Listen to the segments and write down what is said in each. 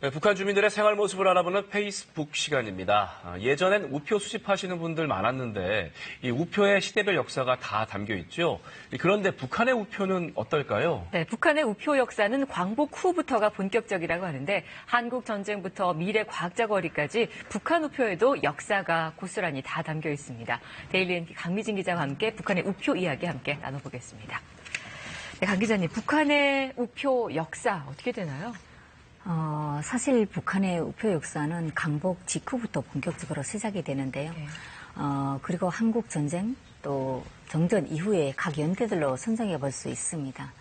네, 북한 주민들의 생활 모습을 알아보는 페이스북 시간입니다. 예전엔 우표 수집하시는 분들 많았는데 이 우표의 시대별 역사가 다 담겨 있죠. 그런데 북한의 우표는 어떨까요? 네, 북한의 우표 역사는 광복 후부터가 본격적이라고 하는데 한국 전쟁부터 미래 과학자 거리까지 북한 우표에도 역사가 고스란히 다 담겨 있습니다. 데일리NK 강미진 기자와 함께 북한의 우표 이야기 함께 나눠보겠습니다. 네, 강 기자님, 북한의 우표 역사 어떻게 되나요? 사실 북한의 우표 역사는 강복 직후부터 본격적으로 시작이 되는데요. 네. 그리고 한국 전쟁 또 정전 이후에 각 연대들로 선정해 볼 수 있습니다.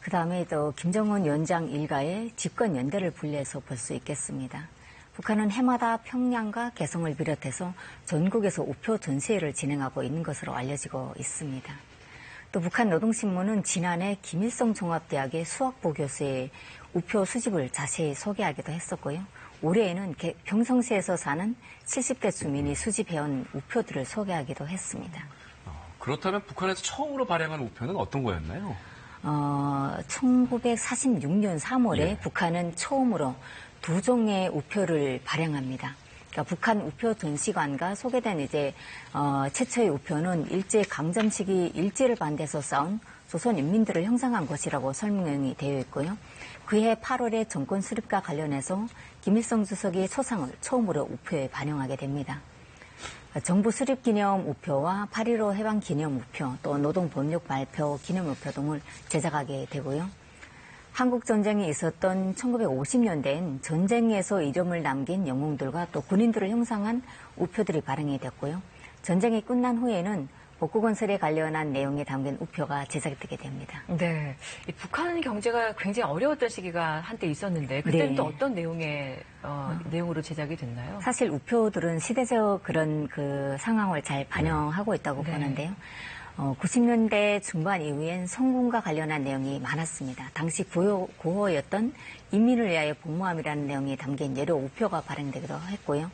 그 다음에 또 김정은 위원장 일가의 집권 연대를 분리해서 볼 수 있겠습니다. 북한은 해마다 평양과 개성을 비롯해서 전국에서 우표 전시회를 진행하고 있는 것으로 알려지고 있습니다. 또 북한 노동신문은 지난해 김일성 종합대학의 수학부 교수의 우표 수집을 자세히 소개하기도 했었고요. 올해에는 평성시에서 사는 70대 주민이 수집해온 우표들을 소개하기도 했습니다. 그렇다면 북한에서 처음으로 발행한 우표는 어떤 거였나요? 1946년 3월에 예. 북한은 처음으로 두 종의 우표를 발행합니다. 그러니까 북한 우표 전시관과 소개된 최초의 우표는 일제 강점 시기 일제를 반대해서 싸운 조선 인민들을 형상한 것이라고 설명이 되어 있고요. 그해 8월에 정권 수립과 관련해서 김일성 주석이 초상을 처음으로 우표에 반영하게 됩니다. 정부 수립 기념 우표와 8.15 해방 기념 우표, 또 노동 법률 발표 기념 우표 등을 제작하게 되고요. 한국 전쟁이 있었던 1950년대엔 전쟁에서 이름을 남긴 영웅들과 또 군인들을 형상한 우표들이 발행이 됐고요. 전쟁이 끝난 후에는 복구 건설에 관련한 내용이 담긴 우표가 제작되게 됩니다. 네, 이 북한 경제가 굉장히 어려웠던 시기가 한때 있었는데 그때는 네. 또 어떤 내용으로 제작이 됐나요? 사실 우표들은 시대적 그런 그 상황을 잘 반영하고 있다고 네. 보는데요. 90년대 중반 이후엔 성군과 관련한 내용이 많았습니다. 당시 고호였던 인민을 위하여 복무함이라는 내용이 담긴 여러 우표가 발행되기도 했고요.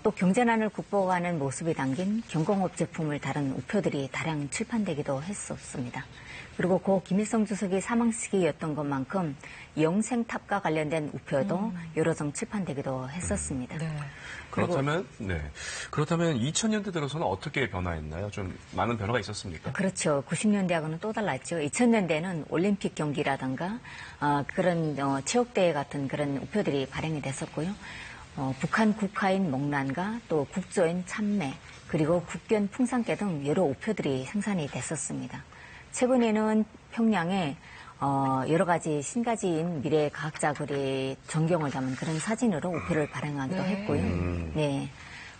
또 경제난을 극복하는 모습이 담긴 경공업 제품을 다룬 우표들이 다량 출판되기도 했었습니다. 그리고 고 김일성 주석이 사망 시기였던 것만큼 영생탑과 관련된 우표도 여러 종 출판되기도 했었습니다. 네. 그렇다면 2000년대 들어서는 어떻게 변화했나요? 좀 많은 변화가 있었습니까? 그렇죠. 90년대하고는 또 달랐죠. 2000년대는 올림픽 경기라든가 그런 체육대회 같은 그런 우표들이 발행이 됐었고요. 북한 국화인 목란과 또 국조인 참매, 그리고 국견 풍산개 등 여러 우표들이 생산이 됐었습니다. 최근에는 평양에 여러 가지 신가지인 미래 과학자들의 전경을 담은 그런 사진으로 우표를 발행하기도 했고요. 네.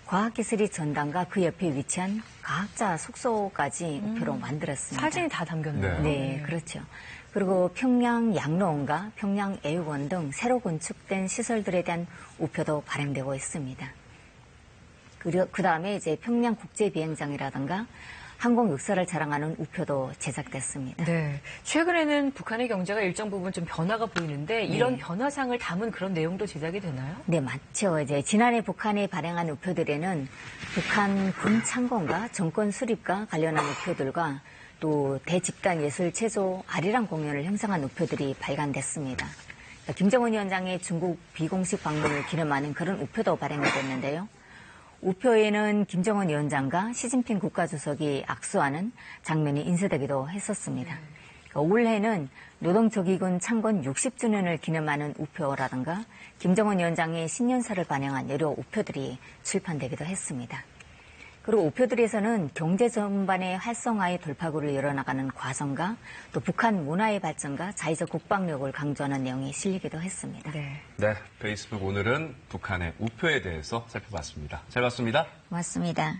과학기술이 전당과 그 옆에 위치한 과학자 숙소까지 우표로 만들었습니다. 사진이 다 담겼네요. 네, 그렇죠. 그리고 평양 양로원과 평양 애육원 등 새로 건축된 시설들에 대한 우표도 발행되고 있습니다. 그리고 그 다음에 평양 국제비행장이라든가 항공 역사를 자랑하는 우표도 제작됐습니다. 네. 최근에는 북한의 경제가 일정 부분 좀 변화가 보이는데 이런 변화상을 담은 그런 내용도 제작이 되나요? 네, 맞죠. 지난해 북한이 발행한 우표들에는 북한 군 창건과 정권 수립과 관련한 우표들과 또 대집단 예술 체조 아리랑 공연을 형성한 우표들이 발간됐습니다. 김정은 위원장의 중국 비공식 방문을 기념하는 그런 우표도 발행이 됐는데요. 우표에는 김정은 위원장과 시진핑 국가주석이 악수하는 장면이 인쇄되기도 했었습니다. 올해는 노동조기군 창건 60주년을 기념하는 우표라든가 김정은 위원장의 신년사를 반영한 여러 우표들이 출판되기도 했습니다. 그리고 우표들에서는 경제 전반의 활성화의 돌파구를 열어나가는 과정과 또 북한 문화의 발전과 자의적 국방력을 강조하는 내용이 실리기도 했습니다. 네. 네, 페이스북 오늘은 북한의 우표에 대해서 살펴봤습니다. 잘 봤습니다. 고맙습니다.